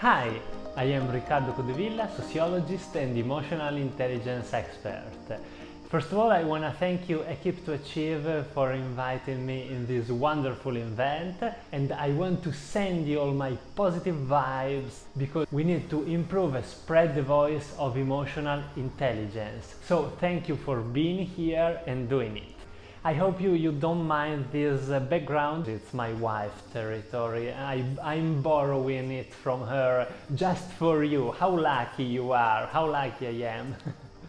Hi, I am Riccardo Codevilla, sociologist and emotional intelligence expert. First of all, I want to thank you Equip to Achieve for inviting me in this wonderful event, and I want to send you all my positive vibes because we need to improve and spread the voice of emotional intelligence. So thank you for being here and doing it. I hope you don't mind this background. It's my wife's territory. I'm borrowing it from her just for you. How lucky you are, how lucky I am.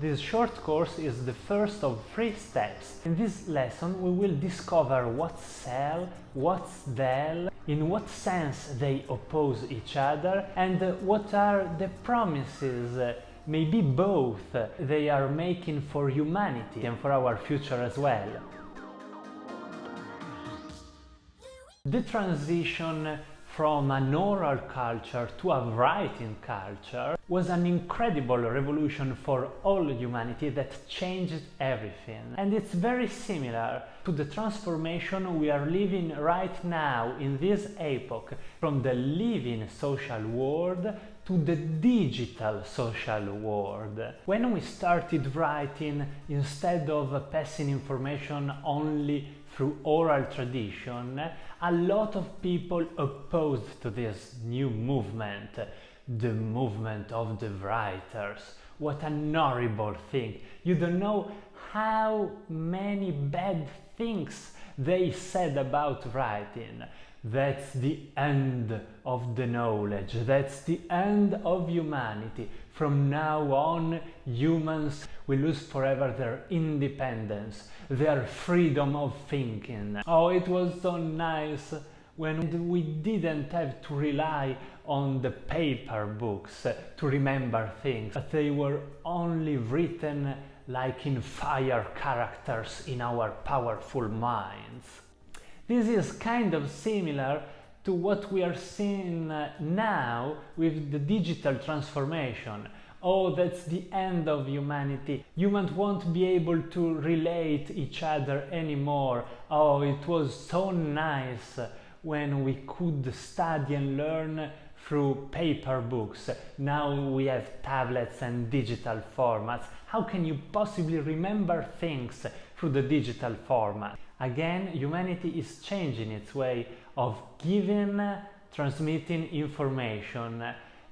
This short course is the first of 3 steps. In this lesson we will discover what's cell, what's del, in what sense they oppose each other, and what are the promises, maybe both, they are making for humanity and for our future as well. The transition from an oral culture to a writing culture was an incredible revolution for all humanity that changed everything. And it's very similar to the transformation we are living right now in this epoch, from the living social world to the digital social world. When we started writing, instead of passing information only through oral tradition, a lot of people opposed to this new movement, the movement of the writers. What an horrible thing. You don't know how many bad things they said about writing. That's the end of the knowledge, that's the end of humanity. From now on, humans will lose forever their independence, their freedom of thinking. Oh, it was so nice when we didn't have to rely on the paper books to remember things, but they were only written like in fire characters in our powerful minds. This is kind of similar to what we are seeing now with the digital transformation. Oh, that's the end of humanity. Humans won't be able to relate each other anymore. Oh, it was so nice when we could study and learn through paper books. Now we have tablets and digital formats. How can you possibly remember things through the digital format? Again, humanity is changing its way of giving, transmitting information.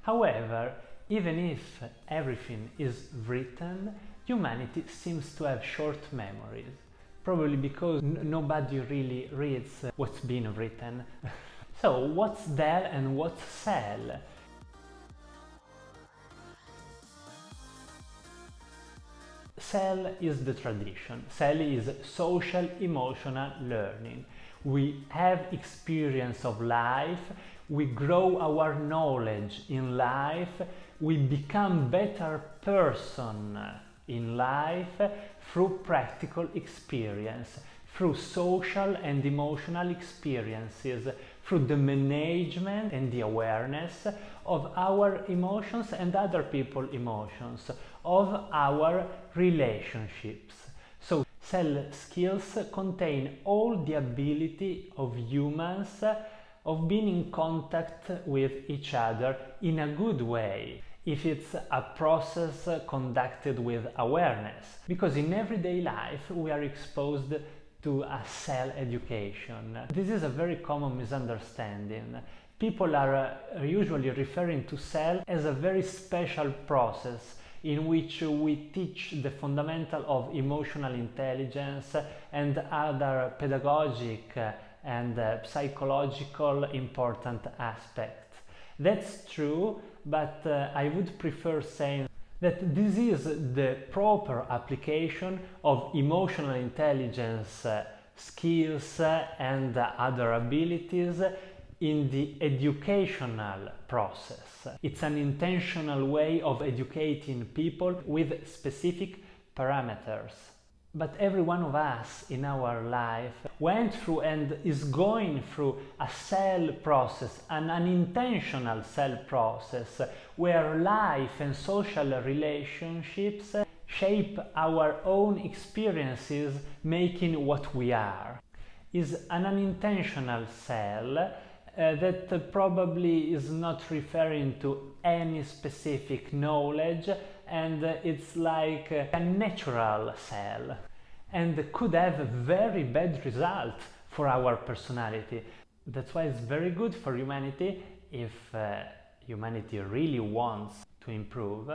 However, even if everything is written, humanity seems to have short memories. Probably because nobody really reads what's been written. So, what's del and what's cell? Cell is the tradition. Cell is social emotional learning. We have experience of life, we grow our knowledge in life, we become better person in life through practical experience, through social and emotional experiences, through the management and the awareness of our emotions and other people's emotions, of our relationships. So cell skills contain all the ability of humans of being in contact with each other in a good way, if it's a process conducted with awareness. Because in everyday life we are exposed to a cell education. This is a very common misunderstanding. People are usually referring to cell as a very special process in which we teach the fundamental of emotional intelligence and other pedagogic and psychological important aspects. That's true, but I would prefer saying that this is the proper application of emotional intelligence skills and other abilities in the educational process. It's an intentional way of educating people with specific parameters. But every one of us in our life went through and is going through a cell process, an unintentional cell process, where life and social relationships shape our own experiences, making what we are. Is an unintentional cell that probably is not referring to any specific knowledge, and it's like a natural cell, and could have very bad results for our personality. That's why it's very good for humanity, if humanity really wants to improve,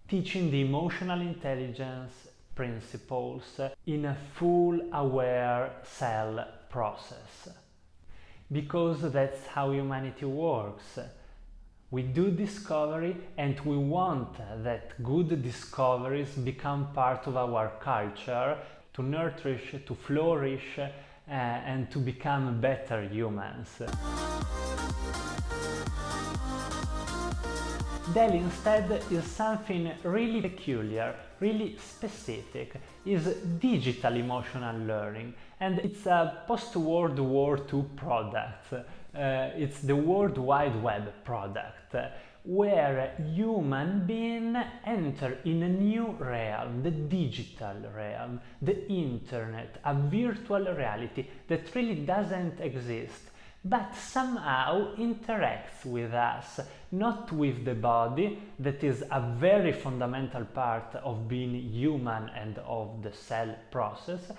teaching the emotional intelligence principles in a full aware cell process. Because that's how humanity works. We do discovery, and we want that good discoveries become part of our culture to nurture, to flourish, and to become better humans. DEL instead is something really peculiar, really specific. It's digital emotional learning, and it's a post-World War II product. It's the World Wide Web product, where human beings enter in a new realm, the digital realm, the internet, a virtual reality that really doesn't exist, but somehow interacts with us, not with the body, that is a very fundamental part of being human and of the cell process,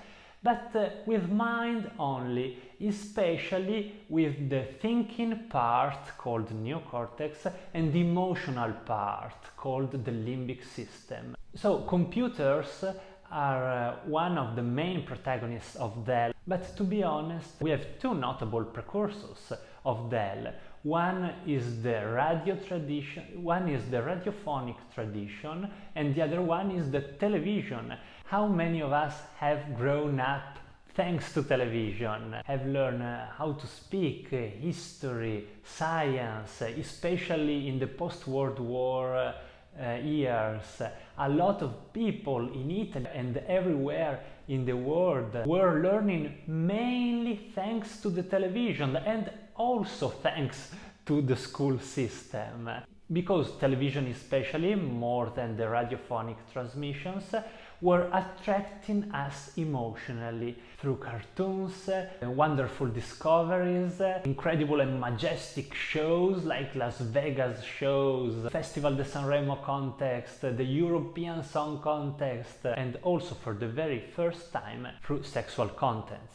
but with mind only, especially with the thinking part called neocortex and the emotional part called the limbic system. So computers are one of the main protagonists of DEL, but to be honest, we have two notable precursors of DEL. One is the radiophonic tradition, and the other one is the television. How many of us have grown up thanks to television, have learned how to speak, history, science, especially in the post-World War years. A lot of people in Italy and everywhere in the world were learning mainly thanks to the television, and also thanks to the school system. Because television, especially more than the radiophonic transmissions, were attracting us emotionally through cartoons, wonderful discoveries, incredible and majestic shows like Las Vegas shows, Festival de Sanremo contest, the European Song Contest, and also for the very first time through sexual contents.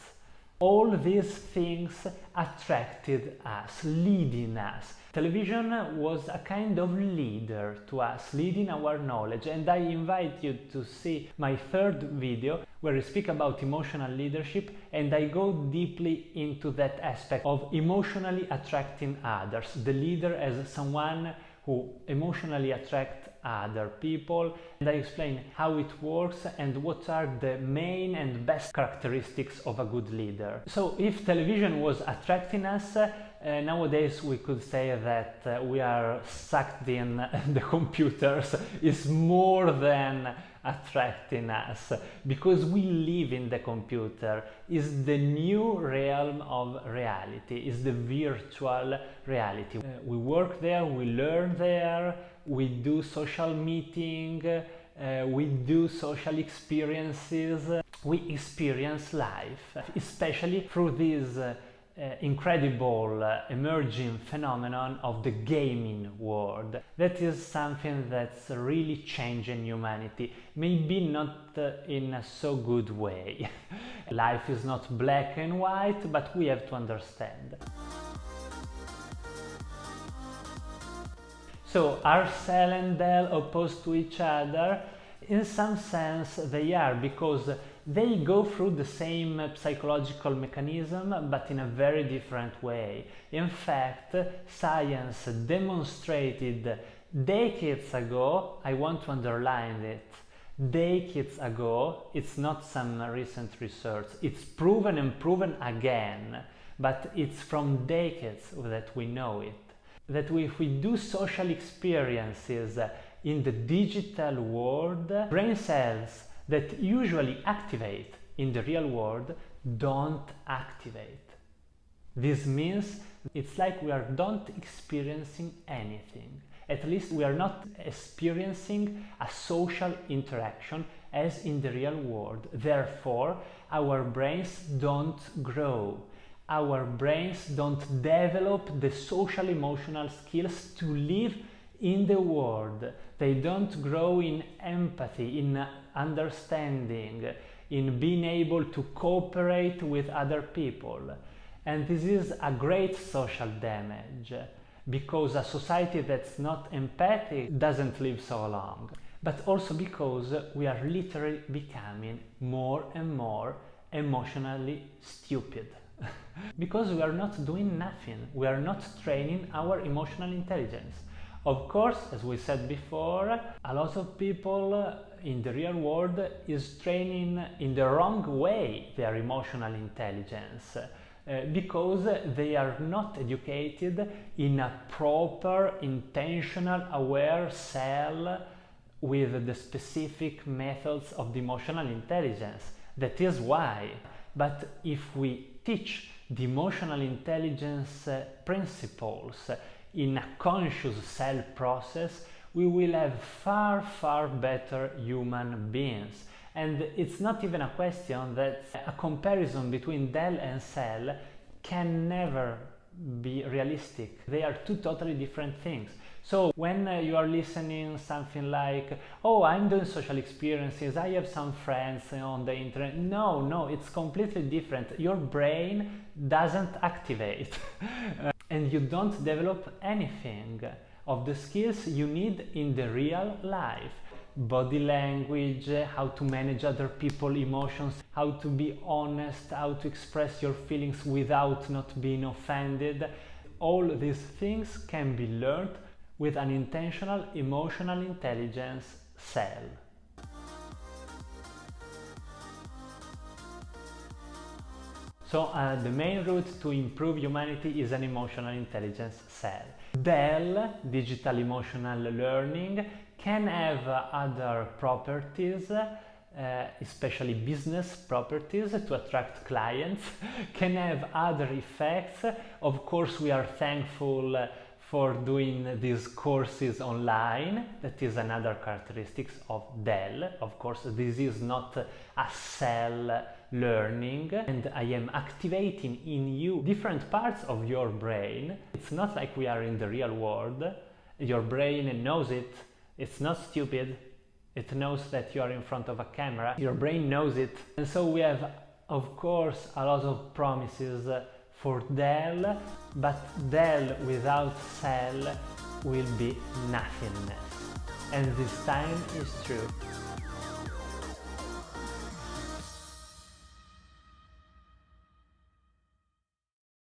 All these things attracted us, leading us. Television was a kind of leader to us, leading our knowledge, and I invite you to see my third video where I speak about emotional leadership, and I go deeply into that aspect of emotionally attracting others, the leader as someone who emotionally attracts other people, and I explain how it works and what are the main and best characteristics of a good leader. So if television was attracting us, nowadays we could say that we are sucked in the computers is more than attracting us, because we live in the computer. Is the new realm of reality, is the virtual reality. We work there, we learn there, we do social meeting, we do social experiences, we experience life, especially through this incredible emerging phenomenon of the gaming world. That is something that's really changing humanity, maybe not in a so good way. Life is not black and white, but we have to understand. So are cell and DEL opposed to each other? In some sense they are, because they go through the same psychological mechanism, but in a very different way. In fact, science demonstrated decades ago, I want to underline it, decades ago, it's not some recent research, it's proven and proven again, but it's from decades that we know it, that if we do social experiences in the digital world, brain cells that usually activate in the real world don't activate. This means it's like we are not experiencing anything. At least we are not experiencing a social interaction as in the real world. Therefore, our brains don't grow. Our brains don't develop the social emotional skills to live in the world. They don't grow in empathy, in understanding, in being able to cooperate with other people. And this is a great social damage, because a society that's not empathic doesn't live so long, but also because we are literally becoming more and more emotionally stupid. Because we are not doing nothing, we are not training our emotional intelligence. Of course, as we said before, a lot of people in the real world is training in the wrong way their emotional intelligence. Because they are not educated in a proper, intentional, aware cell with the specific methods of the emotional intelligence. That is why. But if we teach the emotional intelligence principles in a conscious cell process, we will have far better human beings. And it's not even a question that a comparison between Dell and Cell can never be realistic. They are two totally different things. So when you are listening something like, oh, I'm doing social experiences, I have some friends on the internet. No, it's completely different. Your brain doesn't activate and you don't develop anything of the skills you need in the real life. Body language, how to manage other people's emotions, how to be honest, how to express your feelings without not being offended. All these things can be learned with an intentional emotional intelligence cell. So the main route to improve humanity is an emotional intelligence cell. DEL, digital emotional learning, can have other properties, especially business properties to attract clients, can have other effects. Of course, we are thankful for doing these courses online. That is another characteristic of DEL. Of course, this is not a cell learning, and I am activating in you different parts of your brain. It's not like we are in the real world. Your brain knows it. It's not stupid. It knows that you are in front of a camera. Your brain knows it. And so we have, of course, a lot of promises for DEL, but DEL without cell will be nothingness. And this time is true.